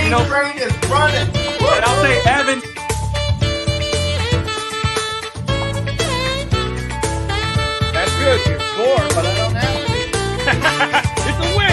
train is running. And I'll say Evan. That's good. You're sore, but I don't have to be. It's a win.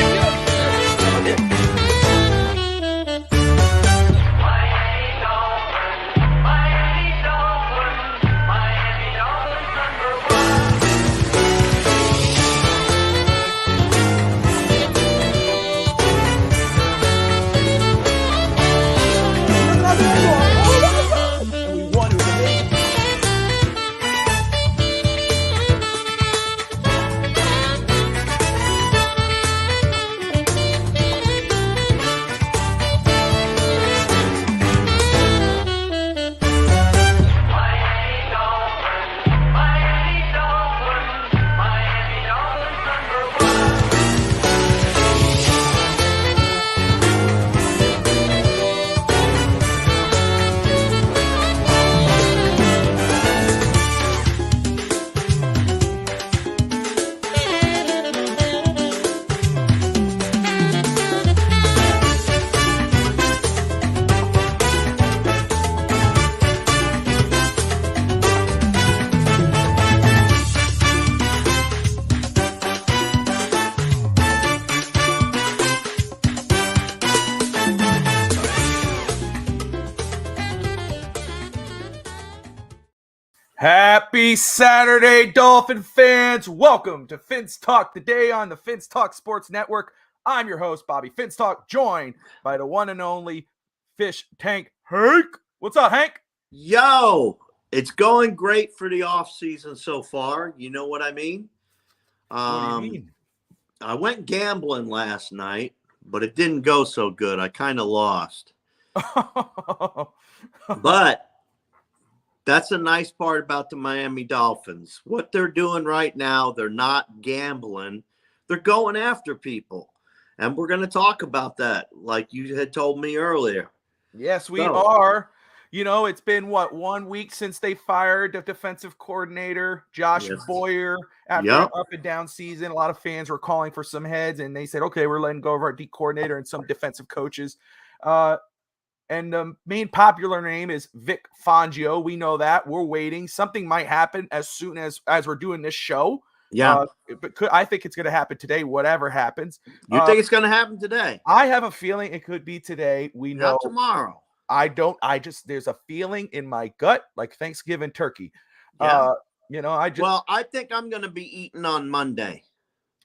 Happy Saturday, Dolphin fans. Welcome to Fins Talk today on the Fins Talk Sports Network. I'm your host, Bobby Fins Talk, joined by the one and only Fish Tank Hank. What's up, Hank? Yo, it's going great for the off season so far. You know what I mean? What do you mean? I went gambling last night, but it didn't go so good. I kind of lost. But that's a nice part about the Miami Dolphins. What they're doing right now, they're not gambling. They're going after people. And we're going to talk about that like you had told me earlier. Yes, we are. You know, it's been, 1 week since they fired the defensive coordinator, Josh Boyer, after an up and down season. A lot of fans were calling for some heads, and they said, okay, we're letting go of our D coordinator and some defensive coaches. And the main popular name is Vic Fangio. We know that. We're waiting. Something might happen as soon as we're doing this show. Yeah. But I think it's going to happen today, whatever happens. You think it's going to happen today? I have a feeling it could be today. We know. Not tomorrow. I don't. There's a feeling in my gut, like Thanksgiving turkey. Yeah. I think I'm going to be eating on Monday.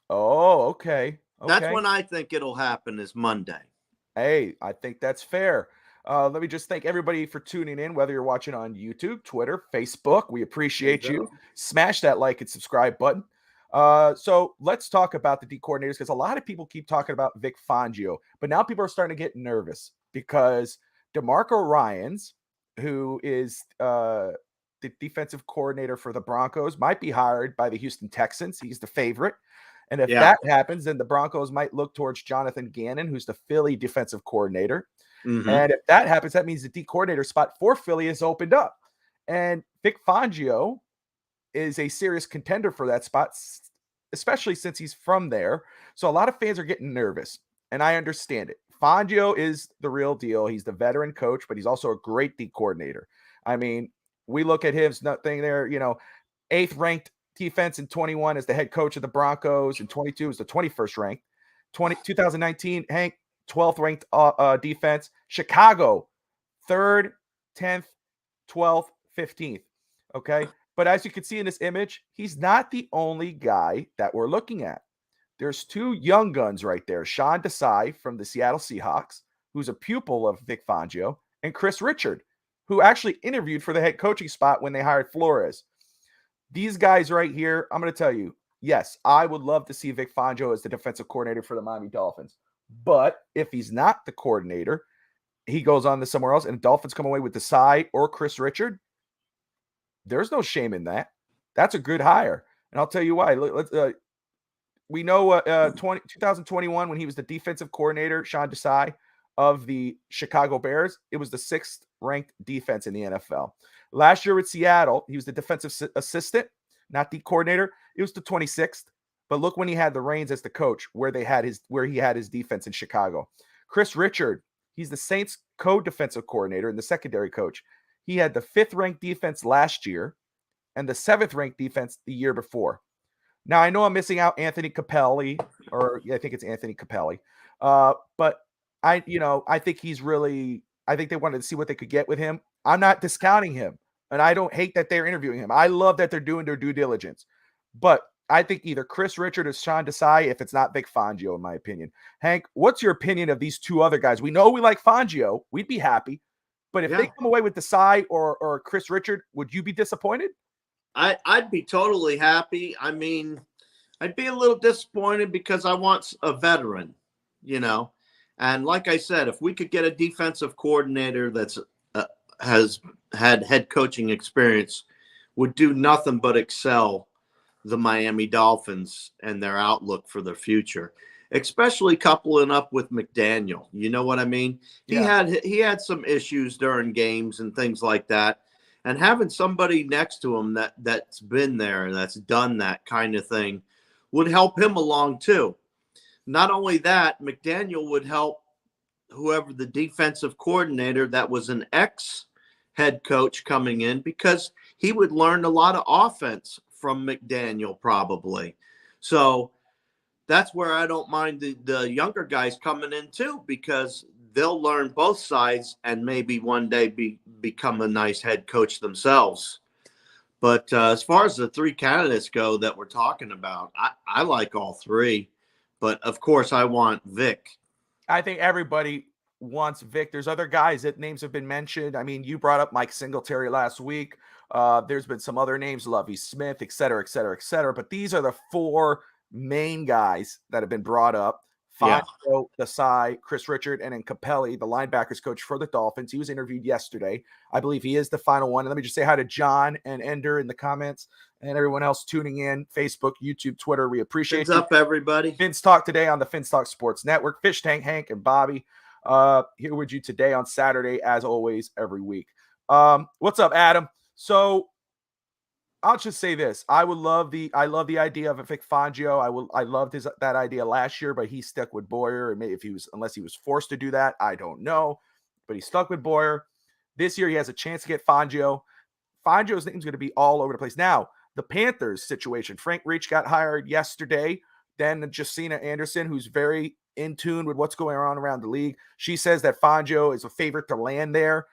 Oh, okay. That's when I think it'll happen, is Monday. Hey, I think that's fair. Let me just thank everybody for tuning in, whether you're watching on YouTube, Twitter, Facebook. We appreciate you. Smash that like and subscribe button. So let's talk about the D coordinators, because a lot of people keep talking about Vic Fangio, but now people are starting to get nervous because DeMarco Ryans, who is the defensive coordinator for the Broncos, might be hired by the Houston Texans. He's the favorite. And if that happens, then the Broncos might look towards Jonathan Gannon, who's the Philly defensive coordinator. Mm-hmm. And if that happens, that means the D coordinator spot for Philly is opened up. And Vic Fangio is a serious contender for that spot, especially since he's from there. So a lot of fans are getting nervous, and I understand it. Fangio is the real deal. He's the veteran coach, but he's also a great D coordinator. I mean, we look at his nothing there, 8th ranked defense in 21 as the head coach of the Broncos, and 22 is the 21st ranked. 2019, Hank, 12th ranked defense. Chicago, 3rd, 10th, 12th, 15th. Okay. But as you can see in this image, he's not the only guy that we're looking at. There's 2 young guns right there. Sean Desai from the Seattle Seahawks, who's a pupil of Vic Fangio, and Chris Richard, who actually interviewed for the head coaching spot when they hired Flores. These guys right here, I'm going to tell you, yes, I would love to see Vic Fangio as the defensive coordinator for the Miami Dolphins. But if he's not the coordinator, he goes on to somewhere else, and the Dolphins come away with Desai or Chris Richard, there's no shame in that. That's a good hire. And I'll tell you why. We know 2021, when he was the defensive coordinator, Sean Desai of the Chicago Bears, it was the 6th ranked defense in the NFL. Last year with Seattle, he was the defensive assistant, not the coordinator. It was the 26th. But look when he had the reins as the coach, where he had his defense in Chicago. Chris Richard, He's the Saints co-defensive coordinator and the secondary coach. He had the 5th ranked defense last year and the 7th ranked defense the year before. Now, I know I'm missing out Anthony Capelli, or I think it's Anthony Capelli. But I think I think they wanted to see what they could get with him. I'm not discounting him, and I don't hate that they're interviewing him. I love that they're doing their due diligence. But I think either Chris Richard or Sean Desai, if it's not Vic Fangio, in my opinion. Hank, what's your opinion of these two other guys? We know we like Fangio. We'd be happy. But if they come away with Desai or Chris Richard, would you be disappointed? I'd be totally happy. I mean, I'd be a little disappointed because I want a veteran, And like I said, if we could get a defensive coordinator that's has had head coaching experience, would do nothing but excel the Miami Dolphins and their outlook for the future, especially coupling up with McDaniel. You know what I mean? Yeah. He had some issues during games and things like that. And having somebody next to him that's been there and that's done that kind of thing would help him along too. Not only that, McDaniel would help whoever the defensive coordinator that was an ex-head coach coming in, because he would learn a lot of offense from McDaniel probably. So that's where I don't mind the younger guys coming in too, because they'll learn both sides and maybe one day become a nice head coach themselves. But as far as the 3 candidates go that we're talking about, I like all 3. But, of course, I want Vic. I think everybody wants Vic. There's other guys that names have been mentioned. I mean, you brought up Mike Singletary last week. There's been some other names, Lovie Smith, et cetera, et cetera, et cetera. But these are the 4 main guys that have been brought up. Fangio, Desai, Chris Richard, and then Capelli, the linebackers coach for the Dolphins. He was interviewed yesterday. I believe he is the final one. And let me just say hi to John and Ender in the comments and everyone else tuning in, Facebook, YouTube, Twitter. We appreciate Fins up, everybody. Fins Talk today on the Fins Talk Sports Network. Fish Tank, Hank, and Bobby here with you today on Saturday, as always, every week. What's up, Adam? So I'll just say this. I love the idea of a Vic Fangio. I loved that idea last year, but he stuck with Boyer. And maybe unless he was forced to do that, I don't know. But he stuck with Boyer. This year he has a chance to get Fangio. Fangio's name's going to be all over the place. Now, the Panthers situation. Frank Reich got hired yesterday. Then Jacina Anderson, who's very in tune with what's going on around the league. She says that Fangio is a favorite to land there.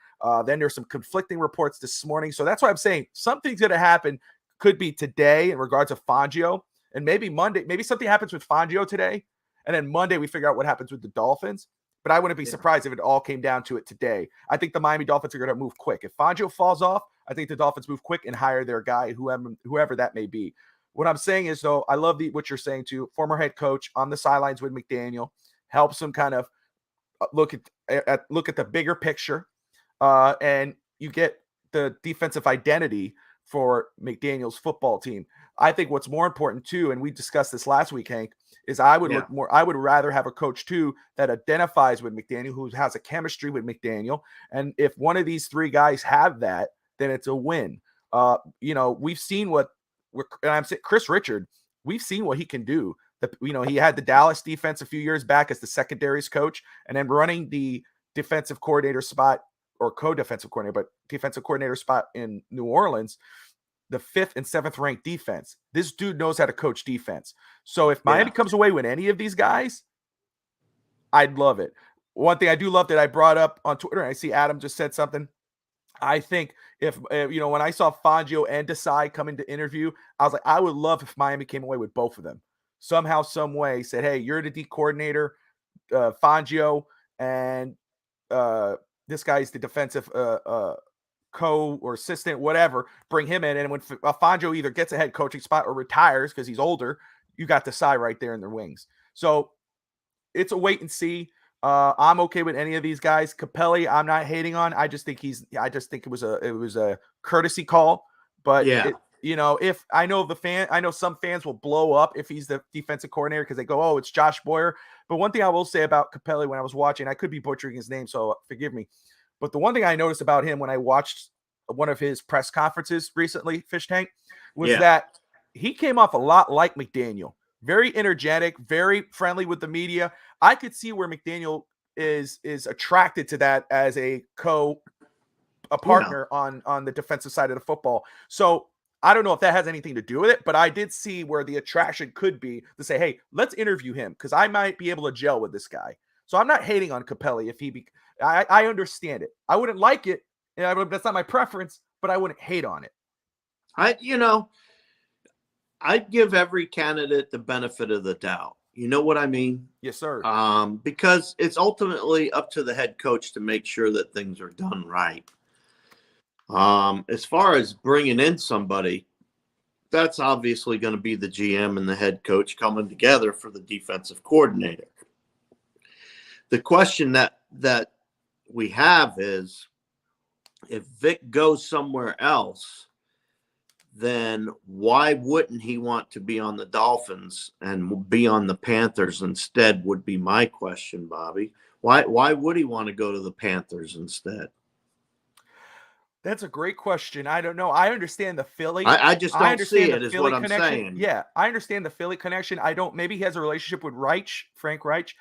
Then there's some conflicting reports this morning. So that's why I'm saying something's going to happen. Could be today in regards to Fangio. And maybe Monday, maybe something happens with Fangio today. And then Monday we figure out what happens with the Dolphins. But I wouldn't be surprised if it all came down to it today. I think the Miami Dolphins are going to move quick. If Fangio falls off, I think the Dolphins move quick and hire their guy, whoever that may be. What I'm saying is, though, I love what you're saying too. Former head coach on the sidelines with McDaniel helps him kind of look at the bigger picture. And you get the defensive identity for McDaniel's football team. I think what's more important too, and we discussed this last week, Hank, is I would rather have a coach too that identifies with McDaniel, who has a chemistry with McDaniel. And if one of these 3 guys have that, then it's a win. We've seen and I'm saying Chris Richard, we've seen what he can do. He had the Dallas defense a few years back as the secondaries coach, and then running the defensive coordinator spot, or co-defensive coordinator, but defensive coordinator spot in New Orleans, the 5th and 7th ranked defense. This dude knows how to coach defense. So if Miami comes away with any of these guys, I'd love it. One thing I do love that I brought up on Twitter, and I see Adam just said something. I think if, when I saw Fangio and Desai come into interview, I was like, I would love if Miami came away with both of them. Somehow, some way, said, hey, you're the D coordinator, Fangio, and this guy's the defensive co or assistant, whatever, bring him in. And when Fangio either gets a head coaching spot or retires because he's older, you got Desai right there in their wings. So it's a wait and see. I'm okay with any of these guys. Capelli, I'm not hating on. I just think it was a courtesy call. But if I know some fans will blow up if he's the defensive coordinator because they go, oh, it's Josh Boyer. But one thing I will say about Capelli when I was watching, I could be butchering his name, so forgive me. But the one thing I noticed about him when I watched one of his press conferences recently, Fish Tank, was that he came off a lot like McDaniel. Very energetic, very friendly with the media. I could see where McDaniel is attracted to that as a partner on the defensive side of the football. So I don't know if that has anything to do with it, but I did see where the attraction could be to say, hey, let's interview him because I might be able to gel with this guy. So I'm not hating on Capelli if I understand it. I wouldn't like it. That's not my preference, but I wouldn't hate on it. I'd give every candidate the benefit of the doubt. You know what I mean? Yes, sir. Because it's ultimately up to the head coach to make sure that things are done right. As far as bringing in somebody, that's obviously going to be the GM and the head coach coming together for the defensive coordinator. The question that we have is, if Vic goes somewhere else, then why wouldn't he want to be on the Dolphins and be on the Panthers instead would be my question, Bobby. Why would he want to go to the Panthers instead? That's a great question. I don't know. I understand the Philly. I just don't see it, is Philly what I'm connection. saying. Yeah, I understand the Philly connection. Maybe he has a relationship with Frank Reich,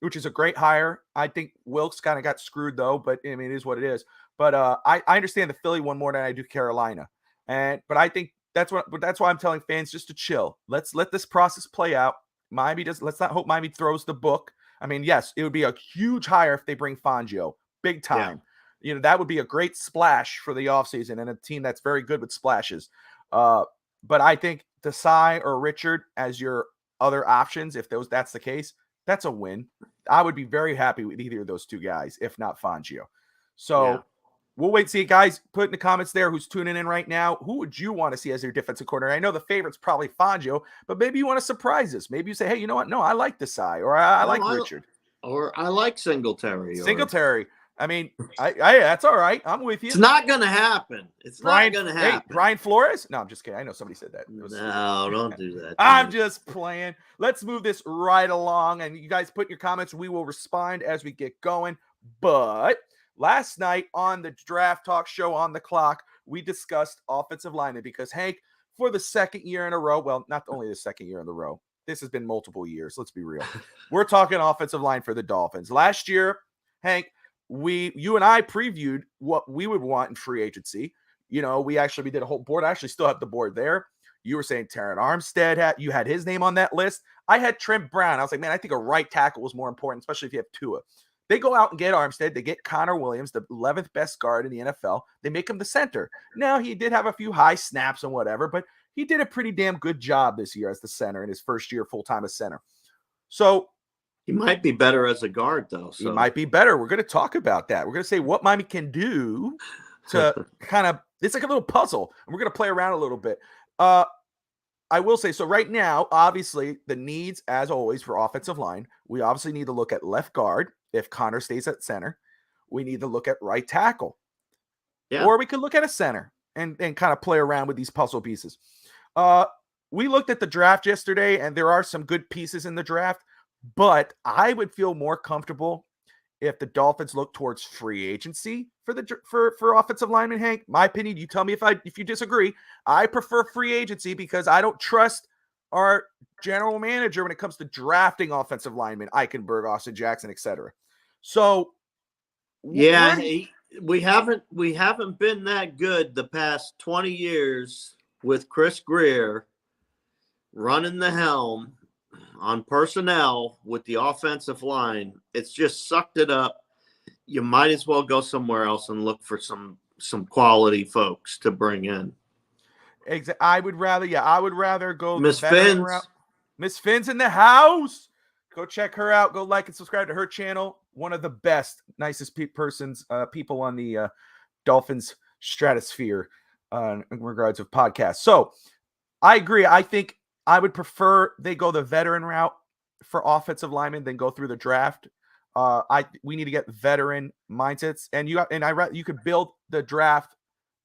which is a great hire. I think Wilkes kind of got screwed though, but I mean, it is what it is. But I understand the Philly one more than I do Carolina. But I think that's why I'm telling fans just to chill. Let's let this process play out. Let's not hope Miami throws the book. I mean, yes, it would be a huge hire if they bring Fangio, big time. Yeah. That would be a great splash for the offseason and a team that's very good with splashes. But I think Desai or Richard as your other options, if that's the case, that's a win. I would be very happy with either of those two guys, if not Fangio. So we'll wait and see. Guys, put in the comments there who's tuning in right now. Who would you want to see as your defensive coordinator? I know the favorite's probably Fangio, but maybe you want to surprise us. Maybe you say, hey, you know what? No, I like Desai, or I like Richard. Or I like Singletary. I mean, that's all right. I'm with you. It's not going to happen. Not going to happen. Hey, Brian Flores? No, I'm just kidding. I know somebody said that. No, don't do that. I'm just playing. Let's move this right along. And you guys put your comments. We will respond as we get going. But last night on the Draft Talk show on the clock, we discussed offensive linemen because, Hank, for the second year in a row, well, not only the second year in a row, this has been multiple years. Let's be real. We're talking offensive line for the Dolphins. Last year, Hank, you and I previewed what we would want in free agency. We did a whole board. I actually still have the board there. You were saying Terran Armstead you had his name on that list. I had Trent Brown. I was like, man, I think a right tackle was more important, especially if you have Tua. They go out and get Armstead. They get Connor Williams, the 11th best guard in the NFL. They make him the center. Now, he did have a few high snaps and whatever, but he did a pretty damn good job this year as the center in his first year full-time as center. So he might be better as a guard, though. So. He might be better. We're going to talk about that. We're going to say what Miami can do to kind of – it's like a little puzzle, and we're going to play around a little bit. I will say, so right now, obviously, the needs, as always, for offensive line, we obviously need to look at left guard if Connor stays at center. We need to look at right tackle. Yeah. Or we could look at a center and kind of play around with these puzzle pieces. We looked at the draft yesterday, and there are some good pieces in the draft. But I would feel more comfortable if the Dolphins look towards free agency for offensive linemen, Hank. My opinion, you tell me if you disagree. I prefer free agency because I don't trust our general manager when it comes to drafting offensive linemen, Eichenberg, Austin Jackson, etc. So we haven't been that good the past 20 years with Chris Greer running the helm on personnel with the offensive line. It's just sucked it up. You might as well go somewhere else and look for some quality folks to bring in. I would rather go Miss Finn's. Miss Finn's in the house. Go check her out. Go like and subscribe to her channel. One of the best, nicest people on the Dolphins stratosphere in regards of podcasts. So I agree. I think I would prefer they go the veteran route for offensive linemen than go through the draft. We need to get veteran mindsets, and you could build the draft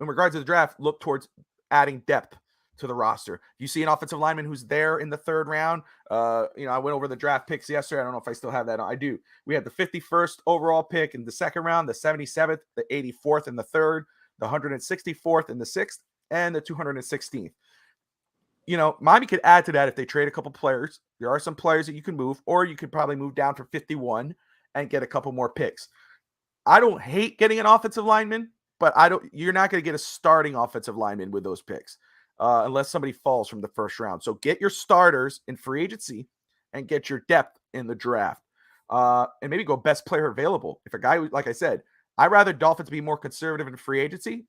in regards to the draft. Look towards adding depth to the roster. You see an offensive lineman who's there in the third round. I went over the draft picks yesterday. I don't know if I still have that. I do. We had the 51st overall pick in the second round, the 77th, the 84th in the third, the 164th in the sixth, and the 216th. Miami could add to that if they trade a couple players. There are some players that you can move, or you could probably move down for 51 and get a couple more picks. I don't hate getting an offensive lineman, but you're not going to get a starting offensive lineman with those picks unless somebody falls from the first round. So get your starters in free agency and get your depth in the draft. And maybe go best player available. If a guy, like I said, I'd rather Dolphins be more conservative in free agency.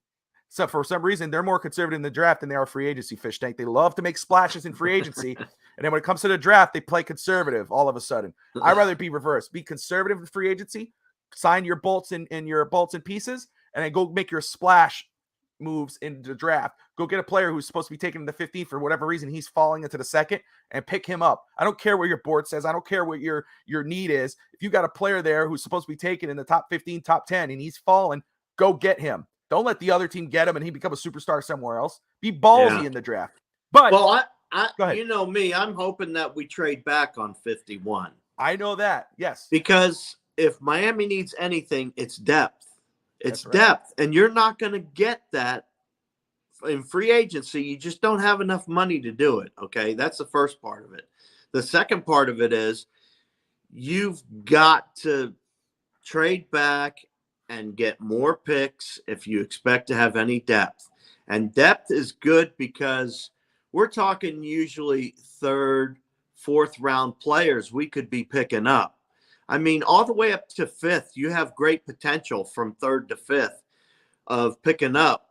So for some reason, they're more conservative in the draft than they are free agency, Fish Tank. They love to make splashes in free agency. And then when it comes to the draft, they play conservative all of a sudden. I'd rather be reversed. Be conservative in free agency, sign your bolts and your bolts and pieces, and then go make your splash moves in the draft. Go get a player who's supposed to be taken in the 15th for whatever reason. He's falling into the second and pick him up. I don't care what your board says. I don't care what your need is. If you got a player there who's supposed to be taken in the top 15, top 10, and he's fallen, go get him. Don't let the other team get him and he become a superstar somewhere else. Be ballsy in the draft. But you know me, I'm hoping that we trade back on 51. I know that. Yes. Because if Miami needs anything, it's depth. It's depth. And you're not going to get that in free agency. You just don't have enough money to do it. Okay. That's the first part of it. The second part of it is you've got to trade back and get more picks if you expect to have any depth. And depth is good because we're talking usually third, fourth round players we could be picking up. I mean, all the way up to fifth, you have great potential from third to fifth of picking up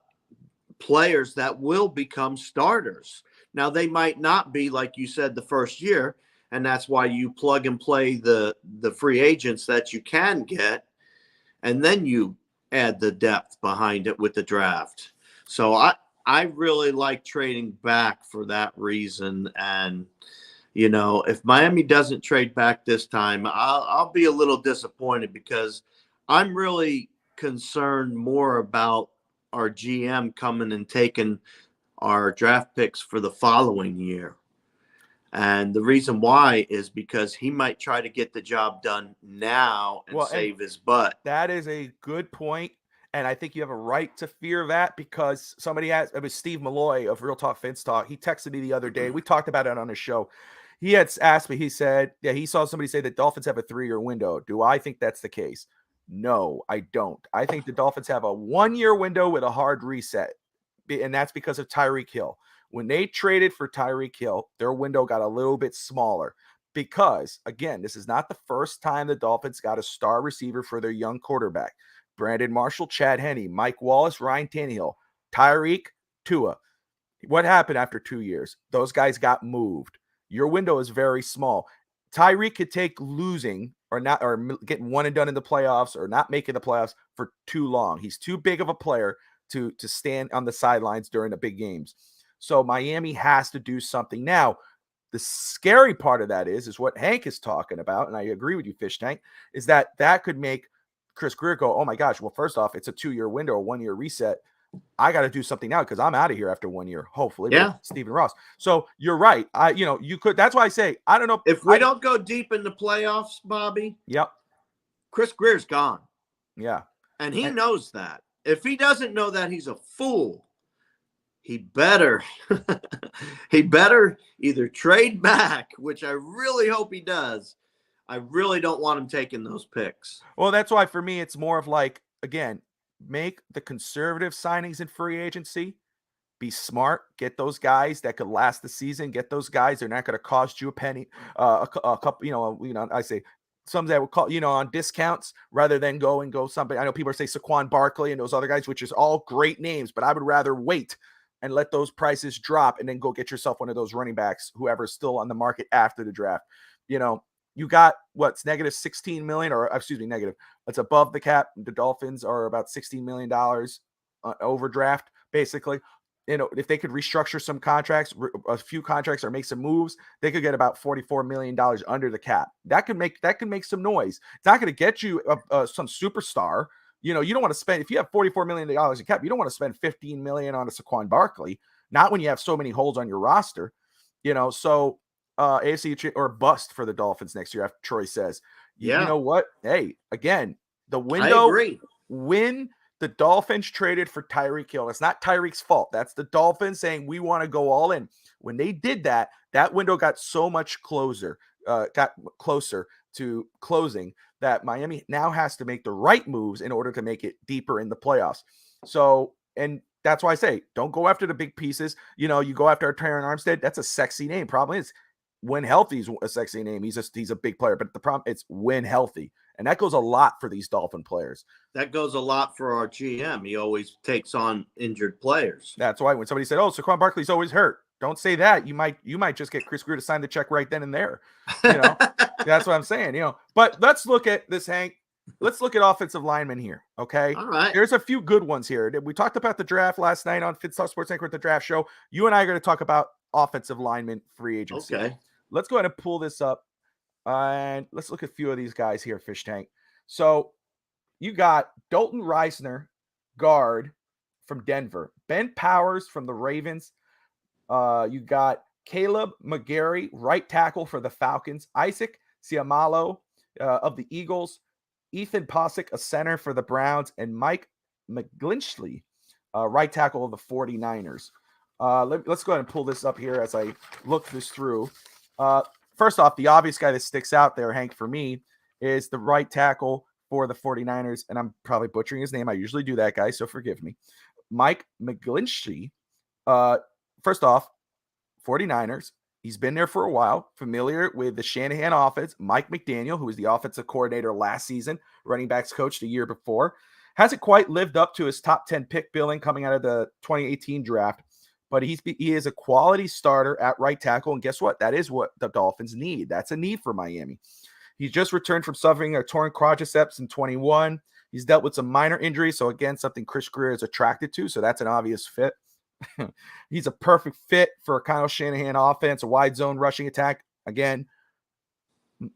players that will become starters. Now, they might not be, like you said, the first year, and that's why you plug and play the free agents that you can get, and then you add the depth behind it with the draft. So I really like trading back for that reason. And, you know, if Miami doesn't trade back this time, I'll be a little disappointed because I'm really concerned more about our GM coming and taking our draft picks for the following year. And the reason why is because he might try to get the job done now and save his butt. That is a good point. And I think you have a right to fear that because it was Steve Malloy of Real Talk Fince Talk. He texted me the other day. We talked about it on his show. He had asked me, he said, he saw somebody say that Dolphins have a 3-year window. Do I think that's the case? No, I don't. I think the Dolphins have a 1-year window with a hard reset. And that's because of Tyreek Hill. When they traded for Tyreek Hill, their window got a little bit smaller because, again, this is not the first time the Dolphins got a star receiver for their young quarterback. Brandon Marshall, Chad Henne, Mike Wallace, Ryan Tannehill, Tyreek, Tua. What happened after 2 years? Those guys got moved. Your window is very small. Tyreek could take losing or getting one and done in the playoffs or not making the playoffs for too long. He's too big of a player to stand on the sidelines during the big games. So Miami has to do something. Now, the scary part of that is what Hank is talking about, and I agree with you, Fish Tank, is that could make Chris Grier go, oh my gosh, well, first off, it's a 2-year window, a 1-year reset. I got to do something now because I'm out of here after 1 year, hopefully. Yeah. Stephen Ross. So you're right. You could. That's why I say, I don't know. If we don't go deep in the playoffs, Bobby. Yep. Chris Grier's gone. Yeah. And he knows that. If he doesn't know that, he's a fool. He better either trade back, which I really hope he does. I really don't want him taking those picks. Well, that's why for me, it's more of like, again, make the conservative signings in free agency. Be smart. Get those guys that could last the season. Get those guys. They're not going to cost you a penny. A couple. I say some that would call on discounts rather than go somebody. I know people say Saquon Barkley and those other guys, which is all great names, but I would rather wait and let those prices drop and then go get yourself one of those running backs, whoever's still on the market after the draft. You got what's negative 16 million, or excuse me, negative. That's above the cap. The Dolphins are about $16 million overdraft, basically. If they could restructure some contracts, a few contracts, or make some moves, they could get about $44 million under the cap. That could make some noise. It's not going to get you some superstar. You don't want to spend, if you have $44 million in cap, you don't want to spend $15 million on a Saquon Barkley, not when you have so many holes on your roster. So AFC or bust for the Dolphins next year, after Troy says. Yeah. You know what? Hey, again, the window. I agree. When the Dolphins traded for Tyreek Hill, it's not Tyreek's fault. That's the Dolphins saying we want to go all in. When they did that window got so much closer to closing that Miami now has to make the right moves in order to make it deeper in the playoffs. So, and that's why I say, don't go after the big pieces. You go after Terran Armstead. That's a sexy name. Problem is, when healthy is a sexy name. He's a big player, but the problem it's when healthy. And that goes a lot for these Dolphin players. That goes a lot for our GM. He always takes on injured players. That's why when somebody said, "Oh, Saquon Barkley's always hurt," don't say that. You might just get Chris Greer to sign the check right then and there. That's what I'm saying. But let's look at this, Hank. Let's look at offensive linemen here. Okay. All right. There's a few good ones here. We talked about the draft last night on Fit Sports Anchor at the draft show. You and I are going to talk about offensive linemen free agency. Okay. Let's go ahead and pull this up. And let's look at a few of these guys here, Fish Tank. So you got Dalton Reisner, guard from Denver. Ben Powers from the Ravens. You got Caleb McGarry, right tackle for the Falcons. Isaac Siamalo of the Eagles. Ethan Posick, a center for the Browns. And Mike McGlinchey, right tackle of the 49ers. Let's go ahead and pull this up here as I look this through. First off, the obvious guy that sticks out there, Hank, for me, is the right tackle for the 49ers, and I'm probably butchering his name. I usually do that, guys, so forgive me. Mike McGlinchey. First off, 49ers. He's been there for a while, familiar with the Shanahan offense. Mike McDaniel, who was the offensive coordinator last season, running backs coach the year before, hasn't quite lived up to his top 10 pick billing coming out of the 2018 draft. But he is a quality starter at right tackle. And guess what? That is what the Dolphins need. That's a need for Miami. He's just returned from suffering a torn quadriceps in 21. He's dealt with some minor injuries. So, again, something Chris Greer is attracted to. So that's an obvious fit. He's a perfect fit for a Kyle Shanahan offense, a wide zone rushing attack. Again,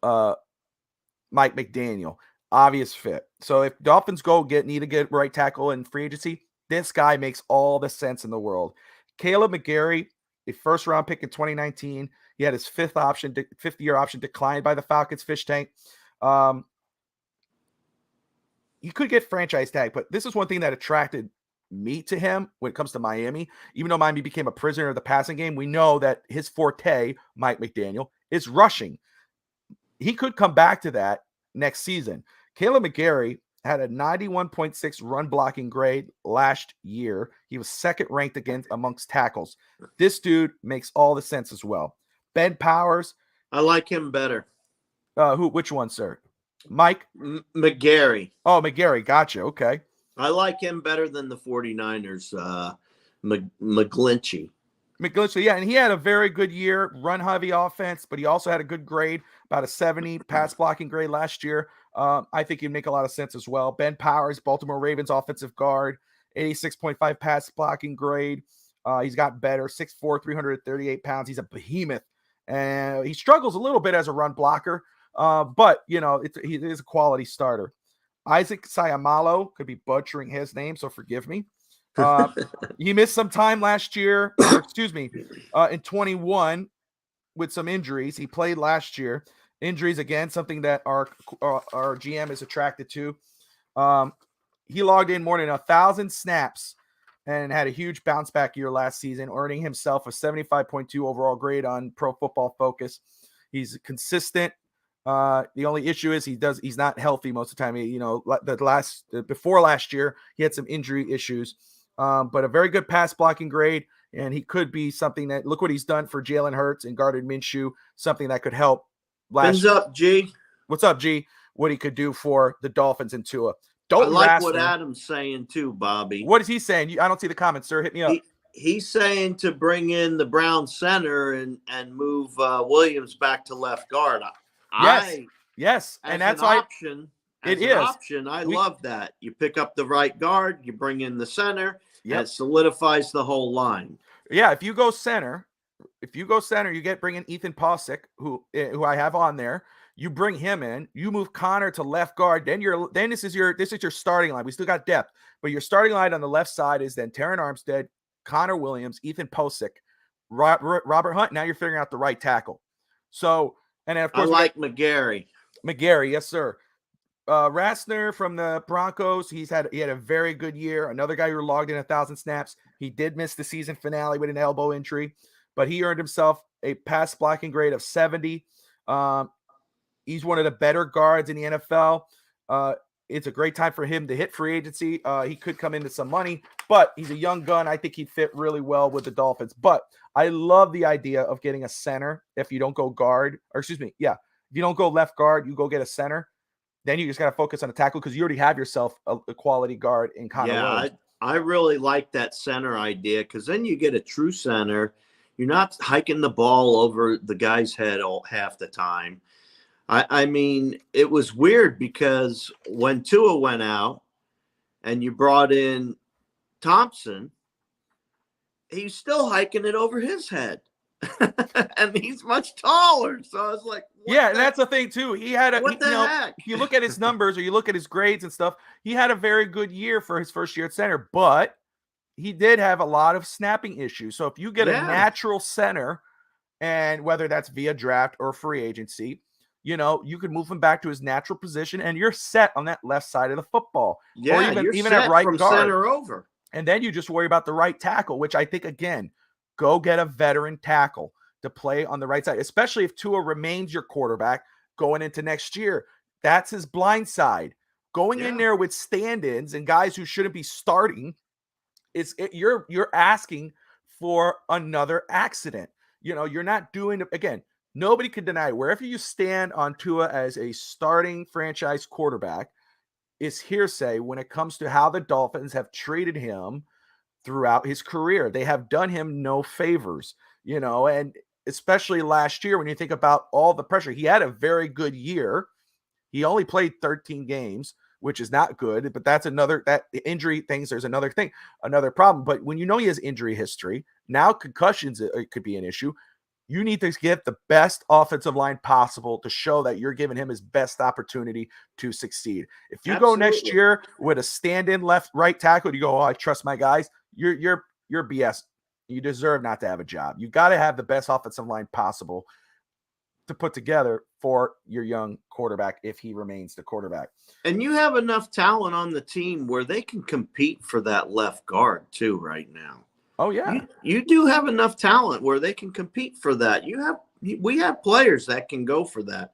Mike McDaniel, obvious fit. So if Dolphins need to get right tackle in free agency, this guy makes all the sense in the world. Caleb McGarry, a first-round pick in 2019. He had his fifth-year option declined by the Falcons. Fish Tank. He could get franchise tag, but this is one thing that attracted me to him when it comes to Miami. Even though Miami became a prisoner of the passing game, we know that his forte, Mike McDaniel, is rushing. He could come back to that next season. Caleb McGarry had a 91.6 run blocking grade last year. He was second ranked amongst tackles. This dude makes all the sense as well. Ben Powers. I like him better. Which one, sir? Mike? McGarry. Oh, McGarry. Gotcha. Okay. I like him better than the 49ers, McGlinchey. McGlinchey, yeah, and he had a very good year, run-heavy offense, but he also had a good grade, about a 70 pass-blocking grade last year. I think he'd make a lot of sense as well. Ben Powers, Baltimore Ravens offensive guard, 86.5 pass-blocking grade. He's got better, 6'4", 338 pounds. He's a behemoth, and he struggles a little bit as a run blocker, but, he is a quality starter. Isaac Siamalo, could be butchering his name, so forgive me. He missed some time last year, in 21 with some injuries. He played last year. Injuries, again, something that our GM is attracted to. He logged in more than 1,000 snaps and had a huge bounce back year last season, earning himself a 75.2 overall grade on Pro Football Focus. He's consistent. The only issue is he's not healthy most of the time. Before last year, he had some injury issues, but a very good pass blocking grade, and he could be something that, look what he's done for Jalen Hurts and Gardner Minshew, something that could help. What's up, G? What's up, G? What he could do for the Dolphins and Tua. I like what Adam's saying too, Bobby. What is he saying? I don't see the comments, sir. Hit me up. He's saying to bring in the Brown center and move Williams back to left guard. Yes, and that's an option. It is. Option. I love that. You pick up the right guard, you bring in the center, and it solidifies the whole line. Yeah, if you go center, you bring in Ethan Posick, who I have on there. You bring him in. You move Connor to left guard. Then this is your starting line. We still got depth, but your starting line on the left side is then Terran Armstead, Connor Williams, Ethan Posick, Robert Hunt. Now you're figuring out the right tackle. So. And then, of course, I like McGarry. McGarry, yes, sir. Rastner from the Broncos, he had a very good year. Another guy who logged in 1,000 snaps. He did miss the season finale with an elbow injury, but he earned himself a pass blocking grade of 70. He's one of the better guards in the NFL. It's a great time for him to hit free agency. He could come into some money, but he's a young gun. I think he'd fit really well with the Dolphins. But I love the idea of getting a center if you don't go guard, or excuse me, yeah. If you don't go left guard, you go get a center. Then you just got to focus on a tackle because you already have yourself a quality guard in Connor Williams. I really like that center idea because then you get a true center. You're not hiking the ball over the guy's head half the time. I mean, it was weird because when Tua went out and you brought in Thompson, he's still hiking it over his head. And he's much taller. So I was like, and that's the thing, too. He had what the heck? If you look at his numbers or you look at his grades and stuff, he had a very good year for his first year at center, but he did have a lot of snapping issues. So if you get a natural center, and whether that's via draft or free agency, you could move him back to his natural position and you're set on that left side of the football. Yeah, or even set at right from guard. Center over. And then you just worry about the right tackle, which I think, again, go get a veteran tackle to play on the right side, especially if Tua remains your quarterback going into next year. That's his blind side. Going in there with stand-ins and guys who shouldn't be starting, you're asking for another accident. You're not doing it again. Nobody can deny it. Wherever you stand on Tua as a starting franchise quarterback is hearsay when it comes to how the Dolphins have treated him throughout his career. They have done him no favors, and especially last year when you think about all the pressure. He had a very good year. He only played 13 games, which is not good, but that injury things, there's another problem. But when he has injury history, now concussions, it could be an issue. You need to get the best offensive line possible to show that you're giving him his best opportunity to succeed. If you go next year with a stand-in right tackle, you go, I trust my guys, you're BS. You deserve not to have a job. You got to have the best offensive line possible to put together for your young quarterback if he remains the quarterback. And you have enough talent on the team where they can compete for that left guard too right now. Oh, yeah. You do have enough talent where they can compete for that. We have players that can go for that.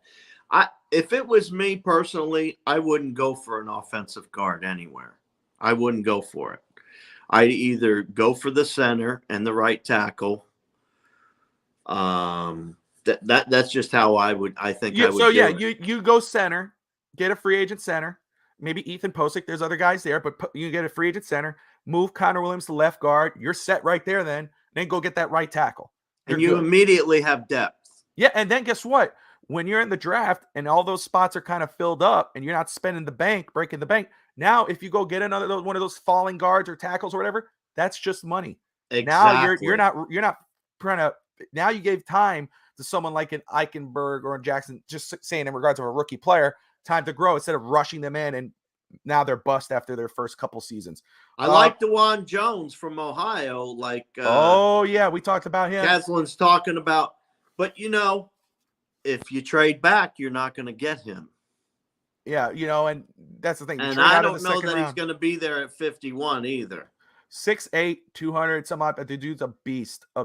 If it was me personally, I wouldn't go for an offensive guard anywhere. I wouldn't go for it. I'd either go for the center and the right tackle. That's just how I think I would do it. You go center, get a free agent center, maybe Ethan Posick. There's other guys there, but you get a free agent center. Move Connor Williams to left guard. You're set right there then go get that right tackle. And you immediately have depth. Yeah, and then guess what? When you're in the draft and all those spots are kind of filled up and you're not spending the bank, breaking the bank, now if you go get another one of those falling guards or tackles or whatever, that's just money. Exactly. Now you're not trying to – now you gave time to someone like an Eichenberg or a Jackson, just saying in regards of a rookie player, time to grow instead of rushing them in and now they're bust after their first couple seasons. I like DeJuan Jones from Ohio. We talked about him. Kaslin's talking about. But, if you trade back, you're not going to get him. Yeah, and that's the thing. And I don't know that he's going to be there at 51 either. 6'8", 200, some odd, but the dude's a beast. He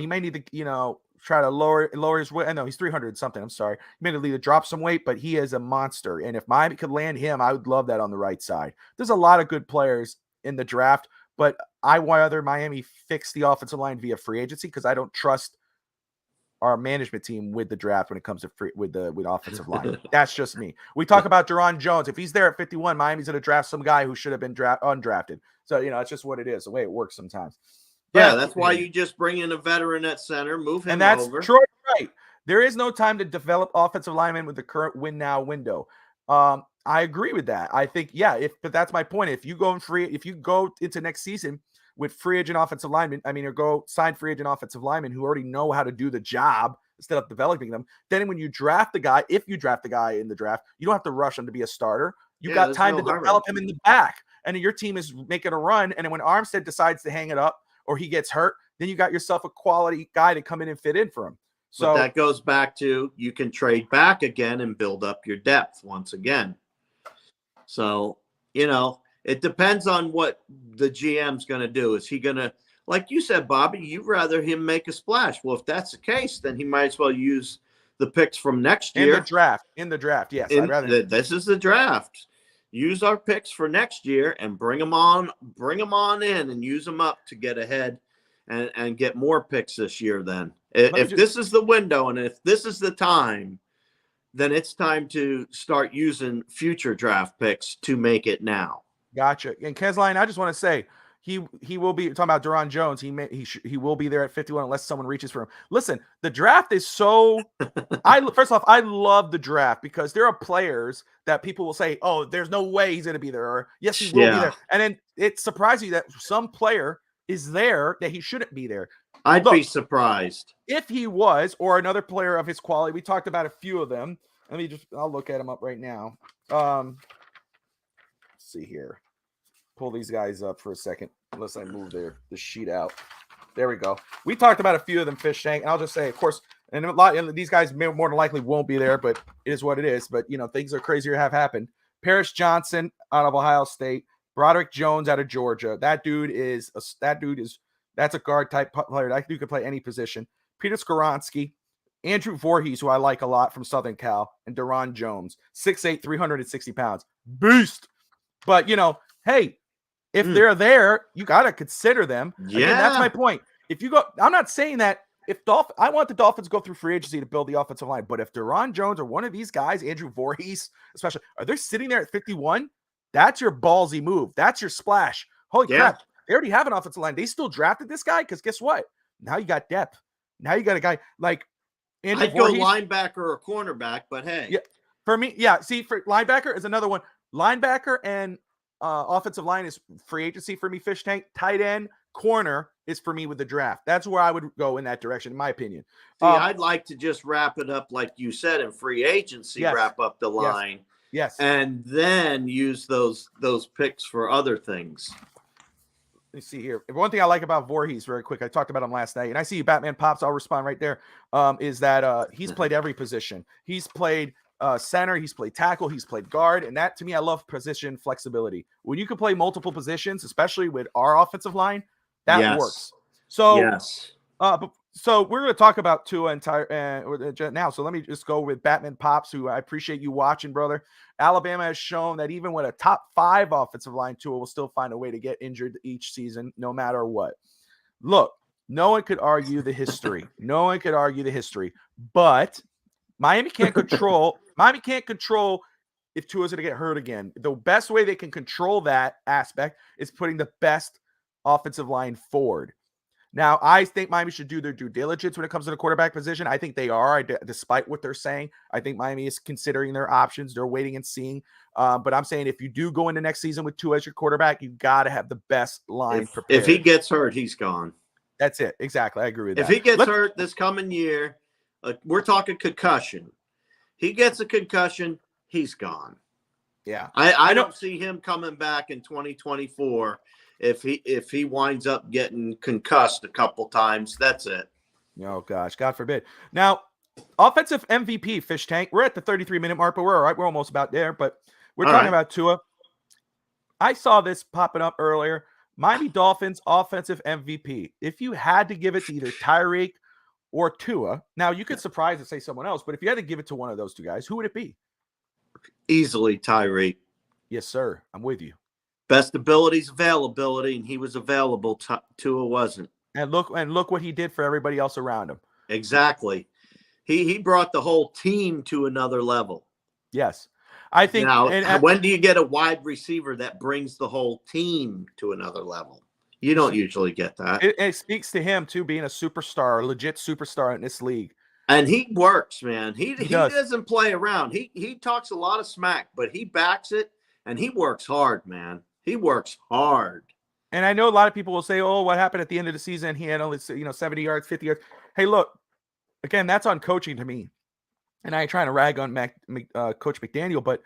may need to, try to lower his weight. I know he's 300 something. I'm sorry. He may need to drop some weight, but he is a monster. And if Miami could land him, I would love that on the right side. There's a lot of good players in the draft, but I would rather Miami fix the offensive line via free agency because I don't trust our management team with the draft when it comes to with offensive line. That's just me. We talk about DeJuan Jones. If he's there at 51, Miami's going to draft some guy who should have been undrafted. So, it's just what it is, the way it works sometimes. Yeah, that's why you just bring in a veteran at center, move him over. And that's Troy, right. There is no time to develop offensive linemen with the current win now window. I agree with that. I think, but that's my point. If you go into next season with free agent offensive linemen, or go sign free agent offensive linemen who already know how to do the job instead of developing them, then when you draft the guy, if you draft the guy in the draft, you don't have to rush him to be a starter. You got time to develop him in the back. And your team is making a run. And then when Armstead decides to hang it up, or he gets hurt, then you got yourself a quality guy to come in and fit in for him. So but that goes back to you can trade back again and build up your depth once again. So, it depends on what the GM's going to do. Is he going to, like you said, Bobby, you'd rather him make a splash. Well, if that's the case, then he might as well use the picks from next In year. the draft. Yes. This is the draft. Use our picks for next year and bring them on in and use them up to get ahead and get more picks this year. Then if this is the window and if this is the time, then it's time to start using future draft picks to make it now. Gotcha. And Kesline, I just want to say, he will be talking about Deron Jones. He will be there at 51 unless someone reaches for him. Listen, the draft is so. First off, I love the draft because there are players that people will say, "Oh, there's no way he's going to be there," or "Yes, he will be there," and then it surprises you that some player is there that he shouldn't be there. I'd be surprised if he was, or another player of his quality. We talked about a few of them. I'll look at them up right now. Let's see here. Pull these guys up for a second. Unless I move the sheet out. There we go. We talked about a few of them, Fish Tank. And I'll just say, of course, and a lot of these guys more than likely won't be there, but it is what it is. But, things are crazier have happened. Paris Johnson out of Ohio State. Broderick Jones out of Georgia. That's a guard type player. That dude could play any position. Peter Skoronski. Andrew Voorhees, who I like a lot from Southern Cal. And Deron Jones. 6'8", 360 pounds. Beast. But, hey, if they're there, you got to consider them. Yeah. Again, that's my point. If you go, I'm not saying that I want the Dolphins to go through free agency to build the offensive line, but if Deron Jones or one of these guys, Andrew Voorhees, especially, are they sitting there at 51? That's your ballsy move. That's your splash. Holy crap. They already have an offensive line. They still drafted this guy because guess what? Now you got depth. Now you got a guy like Andrew Voorhees. Go linebacker or cornerback, but hey. Yeah, for me, yeah. See, for linebacker is another one. Linebacker and offensive line is free agency for me, Fish Tank. Tight end, corner is for me with the draft. That's where I would go in that direction, in my opinion. See, I'd like to just wrap it up like you said in free agency, wrap up the line. Yes. And then use those picks for other things. Let me see here. One thing I like about Voorhees, very quick, I talked about him last night, and I see you, Batman Pops, I'll respond right there, is that he's played every position. He's played center, he's played tackle, he's played guard, and that to me, I love position flexibility. When you can play multiple positions, especially with our offensive line, that works. So, so we're going to talk about Tua now. So let me just go with Batman Pops, who I appreciate you watching, brother. Alabama has shown that even with a top 5 offensive line, Tua will still find a way to get injured each season, no matter what. Look, no one could argue the history. But Miami can't control if Tua's going to get hurt again. The best way they can control that aspect is putting the best offensive line forward. Now, I think Miami should do their due diligence when it comes to the quarterback position. I think they are, despite what they're saying. I think Miami is considering their options. They're waiting and seeing. But I'm saying if you do go into next season with Tua as your quarterback, you got to have the best line prepared. If he gets hurt, he's gone. That's it. Exactly. I agree with that. If he gets hurt this coming year, we're talking concussion. He gets a concussion, he's gone. Yeah. I don't see him coming back in 2024 if he winds up getting concussed a couple times. That's it. Oh, gosh. God forbid. Now, offensive MVP, Fish Tank. We're at the 33-minute mark, but we're all right. We're almost about there, but we're talking about Tua. I saw this popping up earlier. Miami Dolphins offensive MVP. If you had to give it to either Tyreek or Tua, now you could surprise and say someone else, but if you had to give it to one of those two guys, who would it be? Easily Tyreek. Yes, sir. I'm with you. Best abilities, availability, and he was available. Tua wasn't. And look what he did for everybody else around him. Exactly. He brought the whole team to another level. Yes. I think now, when do you get a wide receiver that brings the whole team to another level? You don't usually get that. It speaks to him too, being a superstar, a legit superstar in this league. And he works, man. He doesn't play around. He talks a lot of smack, but he backs it and he works hard, man. He works hard. And I know a lot of people will say, "Oh, what happened at the end of the season? He had only 70 yards, 50 yards." Hey, look, again, that's on coaching to me. And I ain't trying to rag on Coach McDaniel, but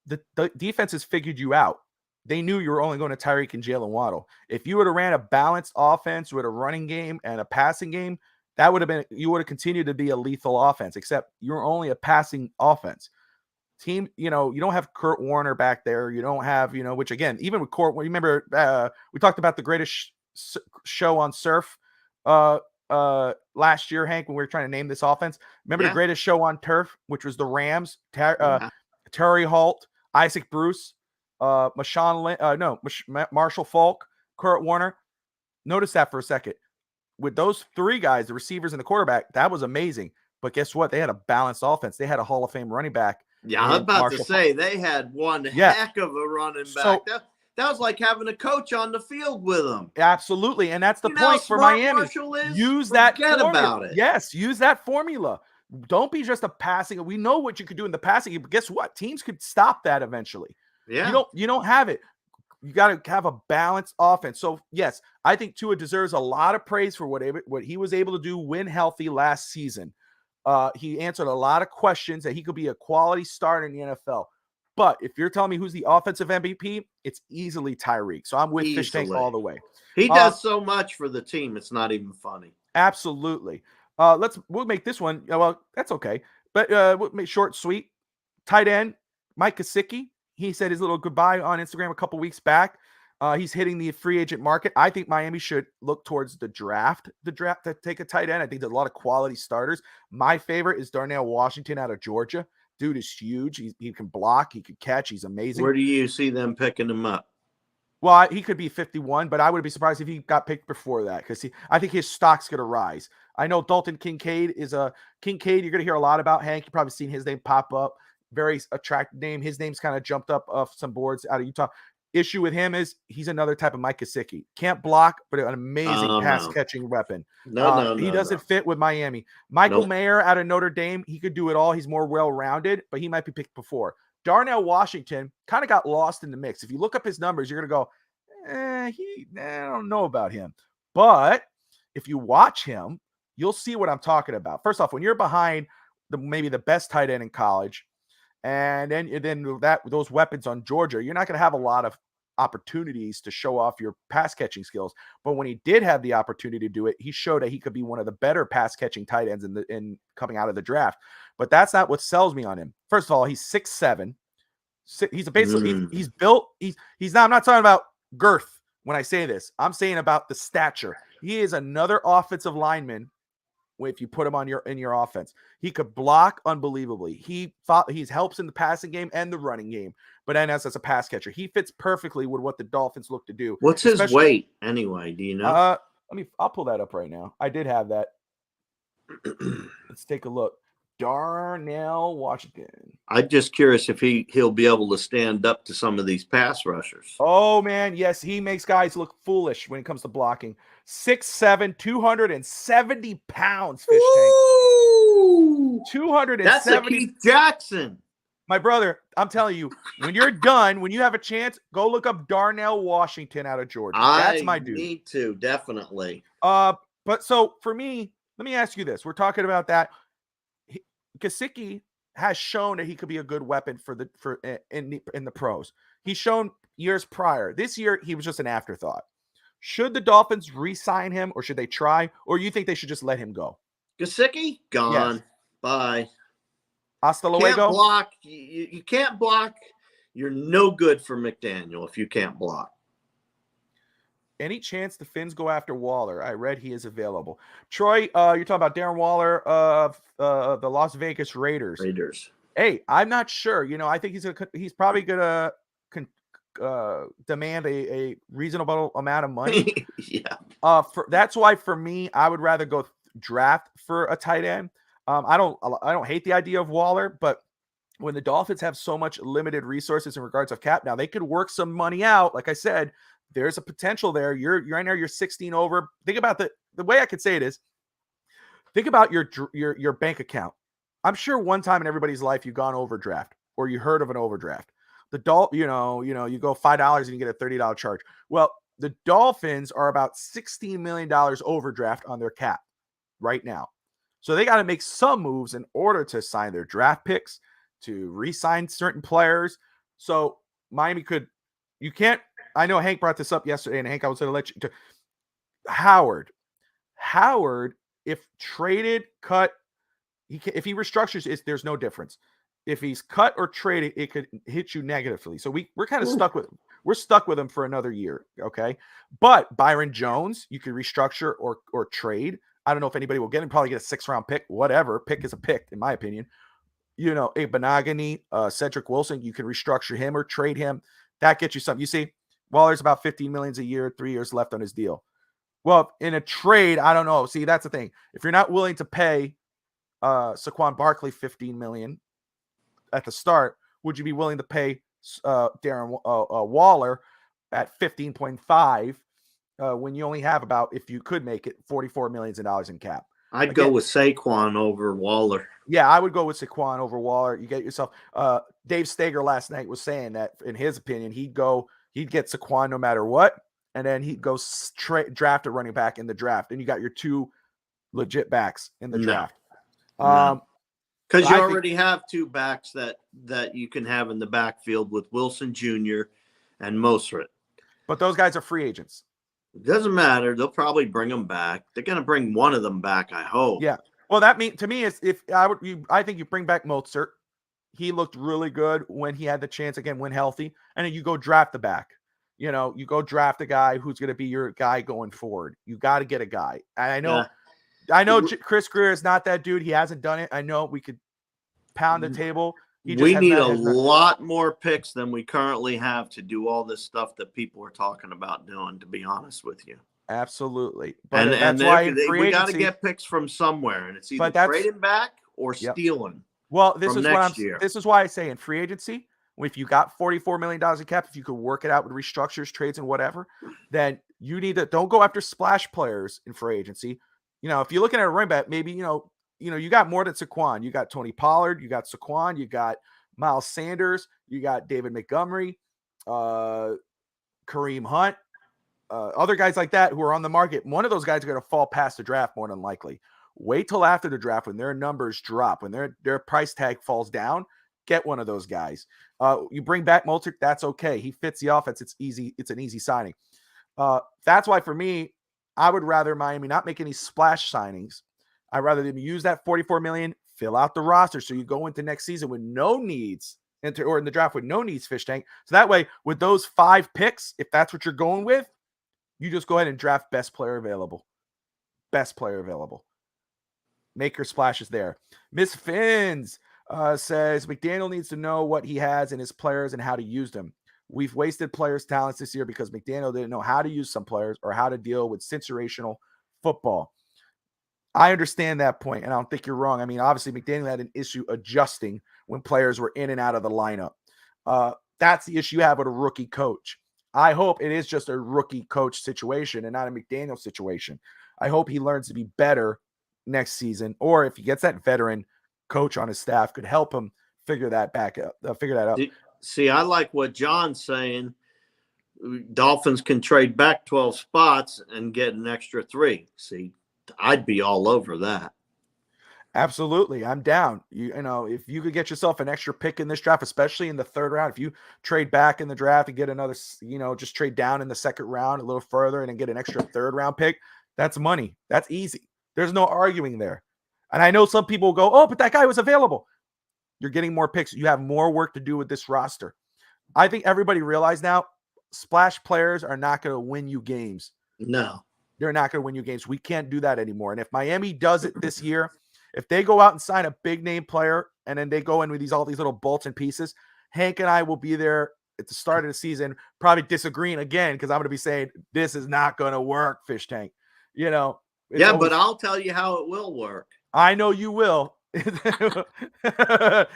the defense has figured you out. They knew you were only going to Tyreek and Jalen Waddle. If you would have ran a balanced offense with a running game and a passing game, that would have been, you would have continued to be a lethal offense, except you're only a passing offense. Team, you don't have Kurt Warner back there. You don't have, which again, even with Kurt, remember we talked about the greatest show on surf last year, Hank, when we were trying to name this offense? Remember the greatest show on turf, which was the Rams, Terry Holt, Isaac Bruce, Marshall Falk, Kurt Warner. Notice that for a second. With those three guys, the receivers and the quarterback, that was amazing. But guess what? They had a balanced offense. They had a Hall of Fame running back. Yeah, I was about to say they had one heck of a running back. That was like having a coach on the field with them. Absolutely, and that's the point for Miami. Use that formula. About it. Yes, use that formula. Don't be just a passing. We know what you could do in the passing game, but guess what? Teams could stop that eventually. Yeah. You don't have it. You got to have a balanced offense. So, yes, I think Tua deserves a lot of praise for what he was able to do when healthy last season. He answered a lot of questions that he could be a quality starter in the NFL. But if you're telling me who's the offensive MVP, it's easily Tyreek. So I'm with Fish Tank all the way. He does so much for the team. It's not even funny. Absolutely. We'll make this one. Well, that's okay. But we'll make short, sweet. Tight end, Mike Gesicki. He said his little goodbye on Instagram a couple weeks back. He's hitting the free agent market. I think Miami should look towards the draft to take a tight end. I think there's a lot of quality starters. My favorite is Darnell Washington out of Georgia. Dude is huge. He can block. He can catch. He's amazing. Where do you see them picking him up? Well, he could be 51, but I would be surprised if he got picked before that because I think his stock's going to rise. I know Dalton Kincaid is a Kincaid. You're going to hear a lot about Hank. You've probably seen his name pop up. Very attractive name. His name's kind of jumped up off some boards out of Utah. Issue with him is he's another type of Mike Gesicki. Can't block, but an amazing pass-catching weapon. He doesn't fit with Miami. Michael Mayer out of Notre Dame, he could do it all. He's more well-rounded, but he might be picked before. Darnell Washington kind of got lost in the mix. If you look up his numbers, you're going to go, I don't know about him. But if you watch him, you'll see what I'm talking about. First off, when you're behind maybe the best tight end in college, and then those weapons on Georgia, you're not going to have a lot of opportunities to show off your pass catching skills. But when he did have the opportunity to do it, he showed that he could be one of the better pass catching tight ends in coming out of the draft. But that's not what sells me on him. First of all, he's 6'7". He's basically he's built. He's not. I'm not talking about girth when I say this. I'm saying about the stature. He is another offensive lineman. If you put him in your offense, he could block unbelievably. He helps in the passing game and the running game, but then as a pass catcher, he fits perfectly with what the Dolphins look to do. What's his weight anyway? Do you know? I'll pull that up right now. I did have that. Let's take a look. Darnell Washington. I'm just curious if he'll be able to stand up to some of these pass rushers. Oh man, yes, he makes guys look foolish when it comes to blocking. 6'7", 270 pounds, Fish Tank. 270. That's a Keith Jackson. My brother, I'm telling you, when you're done, when you have a chance, go look up Darnell Washington out of Georgia. That's my dude. I need to, definitely. But so for me, let me ask you this. We're talking about that. Gesicki has shown that he could be a good weapon in the pros. He's shown years prior. This year, he was just an afterthought. Should the Dolphins re-sign him, or should they try, or you think they should just let him go? Gesicki gone. Yes. Bye. Hasta luego. Can't block. You can't block. You're no good for McDaniel if you can't block. Any chance the Finns go after Waller? I read he is available. Troy, you're talking about Darren Waller of the Las Vegas Raiders. Hey, I'm not sure. I think he's probably gonna demand a reasonable amount of money. Yeah. That's why for me, I would rather go draft for a tight end. I don't hate the idea of Waller, but when the Dolphins have so much limited resources in regards of cap, now they could work some money out. Like I said, there's a potential there. You're right now, you're 16 over. Think about the way I could say it is, think about your bank account. I'm sure one time in everybody's life you've gone overdraft or you heard of an overdraft. You go $5 and you get a $30 charge. Well, the Dolphins are about $16 million overdraft on their cap right now. So they got to make some moves in order to sign their draft picks, to re-sign certain players. So Miami I know Hank brought this up yesterday, and Hank, I was going to let you. Howard, if traded, cut, if he restructures, there's no difference. If he's cut or traded, it could hit you negatively. So we're kind of stuck with him for another year. Okay, but Byron Jones, you could restructure or trade. I don't know if anybody will get him. Probably get a 6th-round pick. Whatever. Pick is a pick, in my opinion. You know, a Benogany, Cedric Wilson, you can restructure him or trade him. That gets you something. You see, Waller's about $15 million a year, 3 years left on his deal. Well, in a trade, I don't know. See, that's the thing. If you're not willing to pay Saquon Barkley $15 million at the start, would you be willing to pay Darren Waller at 15.5 when you only have about, if you could make it, $44 million in cap? I'd go with Saquon over Waller. Yeah, I would go with Saquon over Waller. You get yourself. Dave Stager last night was saying that, in his opinion, he'd get Saquon no matter what, and then he'd go draft a running back in the draft, and you got your 2 legit backs in the draft. Because you already have 2 backs that you can have in the backfield with Wilson Jr. and Mostert. But those guys are free agents. It doesn't matter. They'll probably bring them back. They're going to bring one of them back, I hope. Yeah. Well, that to me is, I think you bring back Mostert. He looked really good when he had the chance, again, when healthy. And then you go draft the back. You know, you go draft a guy who's going to be your guy going forward. You got to get a guy. And I know Chris Greer is not that dude. He hasn't done it. I know we could pound the table. We need a lot more picks than we currently have to do all this stuff that people are talking about doing, to be honest with you. Absolutely. But and that's why we got to get picks from somewhere, and it's either trading back or stealing. Well, this is why I say in free agency, if you got $44 million in cap, if you could work it out with restructures, trades, and whatever, then you need to don't go after splash players in free agency. You know, if you're looking at a running back, maybe, you got more than Saquon. You got Tony Pollard, you got Saquon, you got Miles Sanders, you got David Montgomery, Kareem Hunt, other guys like that who are on the market. One of those guys are going to fall past the draft more than likely. Wait till after the draft when their numbers drop, when their price tag falls down. Get one of those guys. You bring back Mostert, that's okay. He fits the offense. It's easy. It's an easy signing. That's why for me, I would rather Miami not make any splash signings. I'd rather them use that $44 million, fill out the roster, so you go into next season with no needs, or in the draft with no needs, Fish Tank. So that way, with those 5 picks, if that's what you're going with, you just go ahead and draft best player available. Best player available. Make your splashes there. Miss Fins says McDaniel needs to know what he has in his players and how to use them. We've wasted players' talents this year because McDaniel didn't know how to use some players or how to deal with situational football. I understand that point, and I don't think you're wrong. I mean, obviously, McDaniel had an issue adjusting when players were in and out of the lineup. That's the issue you have with a rookie coach. I hope it is just a rookie coach situation and not a McDaniel situation. I hope he learns to be better next season, or if he gets that veteran coach on his staff, could help him figure that out. See, I like what John's saying. Dolphins can trade back 12 spots and get an extra 3. See, I'd be all over that. Absolutely. I'm down. You know, if you could get yourself an extra pick in this draft, especially in the 3rd round, if you trade back in the draft and get another, just trade down in the 2nd round a little further and then get an extra 3rd round pick, that's money. That's easy. There's no arguing there. And I know some people will go, oh, but that guy was available. You're getting more picks. You have more work to do with this roster. I think everybody realized now, splash players are not going to win you games. No. They're not going to win you games. We can't do that anymore. And if Miami does it this year, if they go out and sign a big name player and then they go in with all these little bolts and pieces, Hank and I will be there at the start of the season, probably disagreeing again because I'm going to be saying this is not going to work, Fish Tank. But I'll tell you how it will work. I know you will. But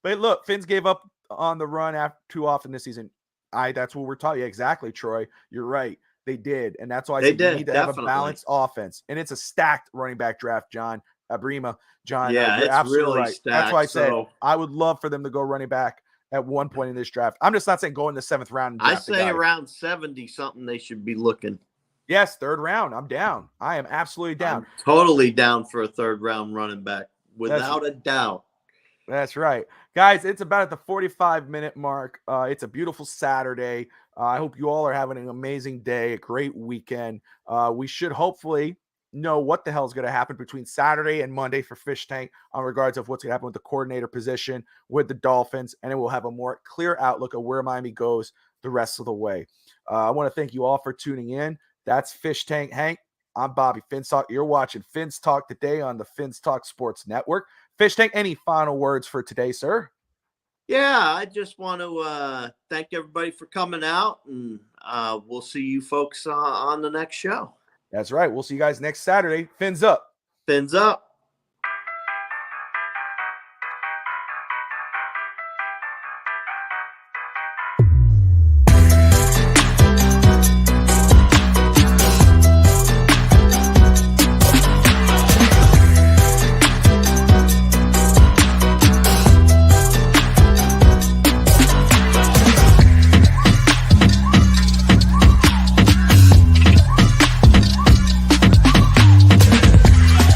look, Finns gave up on the run too often this season. That's what we're talking. Exactly, Troy. You're right. They did, and that's why I said you need to have a balanced offense, and it's a stacked running back draft. John. Yeah, it's absolutely really right. stacked. That's why I said I would love for them to go running back at one point in this draft. I'm just not saying go in the 7th round. I say around 70 something they should be looking. Yes, 3rd round. I'm down. I am absolutely down. I'm totally down for a 3rd round running back, without a doubt. That's right. Guys, it's about at the 45-minute mark. It's a beautiful Saturday. I hope you all are having an amazing day, a great weekend. We should hopefully know what the hell is going to happen between Saturday and Monday for Fish Tank on regards of what's going to happen with the coordinator position with the Dolphins, and then we'll have a more clear outlook of where Miami goes the rest of the way. I want to thank you all for tuning in. That's Fish Tank Hank. I'm Bobby Finstock. You're watching Fins Talk today on the Fins Talk Sports Network. Fish Tank, any final words for today, sir? Yeah, I just want to thank everybody for coming out, and we'll see you folks on the next show. That's right. We'll see you guys next Saturday. Fins up. Fins up.